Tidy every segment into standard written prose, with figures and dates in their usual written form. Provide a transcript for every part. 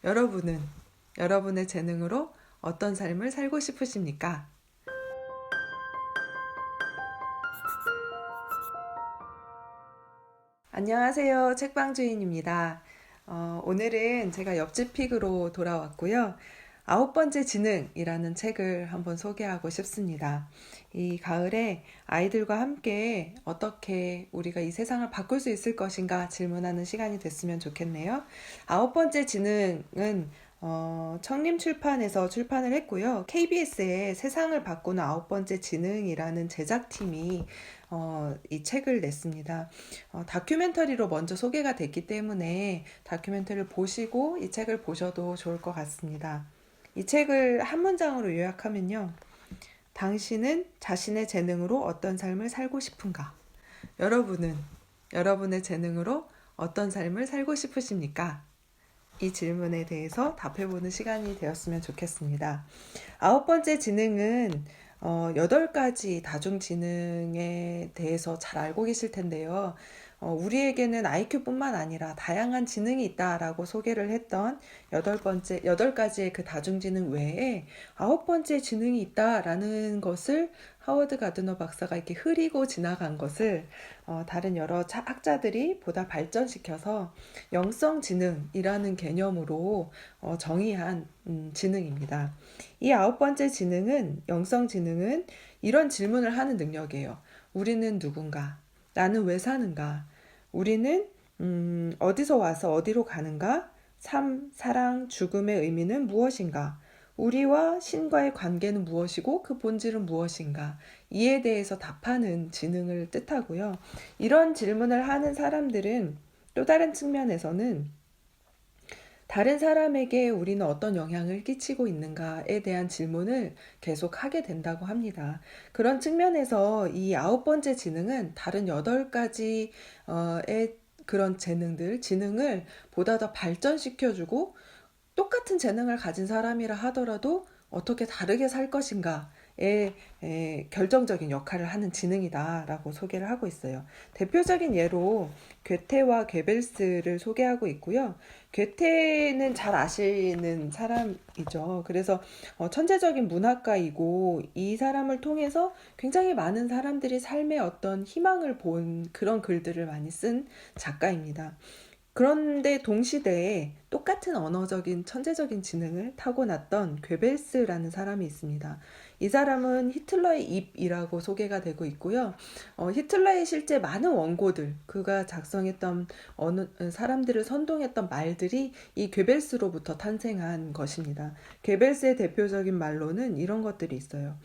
여러분은 여러분의 재능으로 어떤 삶을 살고 싶으십니까? 안녕하세요. 책방주인입니다. 오늘은 제가 옆집 픽으로 돌아왔고요. 9번째 지능이라는 책을 한번 소개하고 싶습니다. 이 가을에 아이들과 함께 어떻게 우리가 이 세상을 바꿀 수 있을 것인가 질문하는 시간이 됐으면 좋겠네요. 9번째 지능은 청림출판에서 출판을 했고요. KBS의 세상을 바꾸는 9번째 지능이라는 제작팀이 이 책을 냈습니다. 다큐멘터리로 먼저 소개가 됐기 때문에 다큐멘터리를 보시고 이 책을 보셔도 좋을 것 같습니다. 이 책을 한 문장으로 요약하면요. 당신은 자신의 재능으로 어떤 삶을 살고 싶은가? 여러분은 여러분의 재능으로 어떤 삶을 살고 싶으십니까? 이 질문에 대해서 답해보는 시간이 되었으면 좋겠습니다. 9번째 지능은 8가지 다중지능에 대해서 잘 알고 계실 텐데요. 우리에게는 IQ뿐만 아니라 다양한 지능이 있다라고 소개를 했던 8가지의 그 다중지능 외에 9번째 지능이 있다라는 것을 하워드 가드너 박사가 이렇게 흐리고 지나간 것을 다른 여러 학자들이 보다 발전시켜서 영성지능이라는 개념으로 정의한 지능입니다. 이 9번째 지능은, 영성지능은 이런 질문을 하는 능력이에요. 우리는 누군가? 나는 왜 사는가? 우리는 어디서 와서 어디로 가는가? 삶, 사랑, 죽음의 의미는 무엇인가? 우리와 신과의 관계는 무엇이고 그 본질은 무엇인가? 이에 대해서 답하는 지능을 뜻하고요. 이런 질문을 하는 사람들은 또 다른 측면에서는 다른 사람에게 우리는 어떤 영향을 끼치고 있는가에 대한 질문을 계속 하게 된다고 합니다. 그런 측면에서 이 9번째 지능은 다른 8가지의 그런 지능을 보다 더 발전시켜주고 똑같은 재능을 가진 사람이라 하더라도 어떻게 다르게 살 것인가에 결정적인 역할을 하는 지능이다라고 소개를 하고 있어요. 대표적인 예로 괴테와 괴벨스를 소개하고 있고요. 괴테는 잘 아시는 사람이죠. 그래서 천재적인 문학가이고 이 사람을 통해서 굉장히 많은 사람들이 삶의 어떤 희망을 본 그런 글들을 많이 쓴 작가입니다. 그런데 동시대에 똑같은 언어적인 천재적인 지능을 타고났던 괴벨스라는 사람이 있습니다. 이 사람은 히틀러의 입이라고 소개가 되고 있고요. 히틀러의 실제 많은 원고들, 그가 작성했던 어느 사람들을 선동했던 말들이 이 괴벨스로부터 탄생한 것입니다. 괴벨스의 대표적인 말로는 이런 것들이 있어요.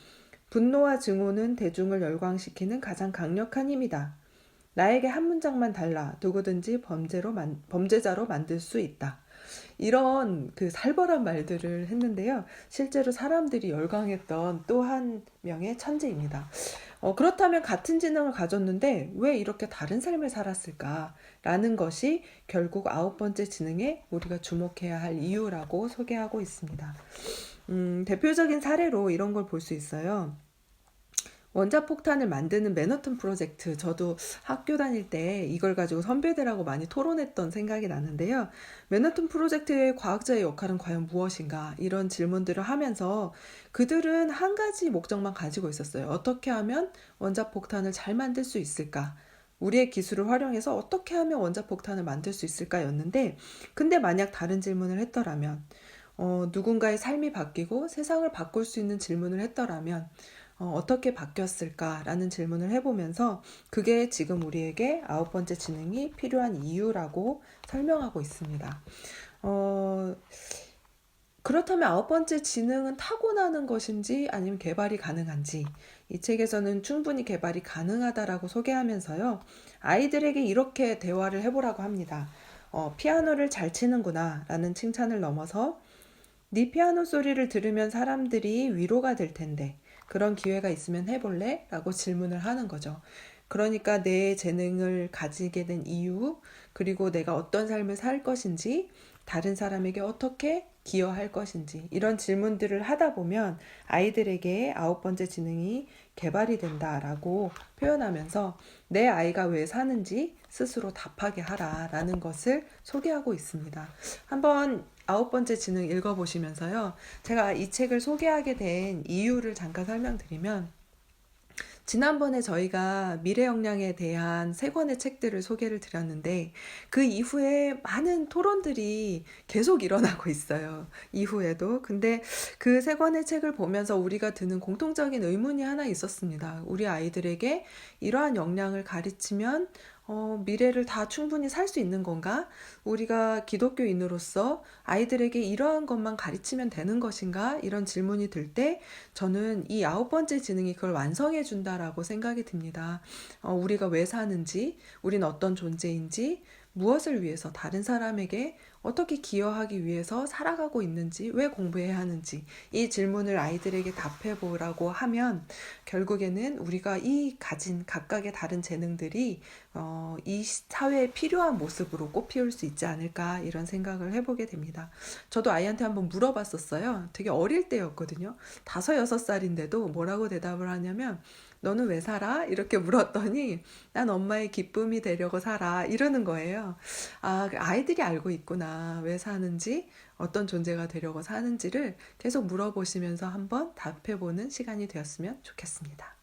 분노와 증오는 대중을 열광시키는 가장 강력한 힘이다. 나에게 한 문장만 달라 누구든지 범죄자로 만들 수 있다. 이런 그 살벌한 말들을 했는데요. 실제로 사람들이 열광했던 또 한 명의 천재입니다. 그렇다면 같은 지능을 가졌는데 왜 이렇게 다른 삶을 살았을까라는 것이 결국 9번째 지능에 우리가 주목해야 할 이유라고 소개하고 있습니다. 대표적인 사례로 이런 걸 볼 수 있어요. 원자폭탄을 만드는 맨하튼 프로젝트, 저도 학교 다닐 때 이걸 가지고 선배들하고 많이 토론했던 생각이 나는데요. 맨하튼 프로젝트의 과학자의 역할은 과연 무엇인가? 이런 질문들을 하면서 그들은 한 가지 목적만 가지고 있었어요. 어떻게 하면 원자폭탄을 잘 만들 수 있을까? 우리의 기술을 활용해서 어떻게 하면 원자폭탄을 만들 수 있을까였는데, 근데 만약 다른 질문을 했더라면, 누군가의 삶이 바뀌고 세상을 바꿀 수 있는 질문을 했더라면 어떻게 바뀌었을까라는 질문을 해보면서 그게 지금 우리에게 9번째 지능이 필요한 이유라고 설명하고 있습니다. 그렇다면 9번째 지능은 타고나는 것인지 아니면 개발이 가능한지, 이 책에서는 충분히 개발이 가능하다라고 소개하면서요. 아이들에게 이렇게 대화를 해보라고 합니다. 피아노를 잘 치는구나 라는 칭찬을 넘어서 네 피아노 소리를 들으면 사람들이 위로가 될 텐데 그런 기회가 있으면 해볼래? 라고 질문을 하는 거죠. 그러니까 내 재능을 가지게 된 이유, 그리고 내가 어떤 삶을 살 것인지, 다른 사람에게 어떻게 기여할 것인지 이런 질문들을 하다 보면 아이들에게 아홉 번째 지능이 개발이 된다라고 표현하면서 내 아이가 왜 사는지 스스로 답하게 하라라는 것을 소개하고 있습니다. 한번 아홉 번째 지능 읽어보시면서요. 제가 이 책을 소개하게 된 이유를 잠깐 설명드리면 지난번에 저희가 미래 역량에 대한 세 권의 책들을 소개를 드렸는데 그 이후에 많은 토론들이 계속 일어나고 있어요. 이후에도. 근데 그 세 권의 책을 보면서 우리가 드는 공통적인 의문이 하나 있었습니다. 우리 아이들에게 이러한 역량을 가르치면 미래를 다 충분히 살 수 있는 건가? 우리가 기독교인으로서 아이들에게 이러한 것만 가르치면 되는 것인가? 이런 질문이 들 때 저는 이 아홉 번째 지능이 그걸 완성해 준다라고 생각이 듭니다. 우리가 왜 사는지, 우리는 어떤 존재인지, 무엇을 위해서 다른 사람에게 어떻게 기여하기 위해서 살아가고 있는지, 왜 공부해야 하는지 이 질문을 아이들에게 답해 보라고 하면 결국에는 우리가 이 가진 각각의 다른 재능들이 이 사회에 필요한 모습으로 꽃피울 수 있지 않을까 이런 생각을 해보게 됩니다. 저도 아이한테 한번 물어봤었어요. 되게 어릴 때였거든요. 5~6살인데도 뭐라고 대답을 하냐면 너는 왜 살아? 이렇게 물었더니 난 엄마의 기쁨이 되려고 살아 이러는 거예요. 아, 아이들이 알고 있구나. 왜 사는지, 어떤 존재가 되려고 사는지를 계속 물어보시면서 한번 답해보는 시간이 되었으면 좋겠습니다.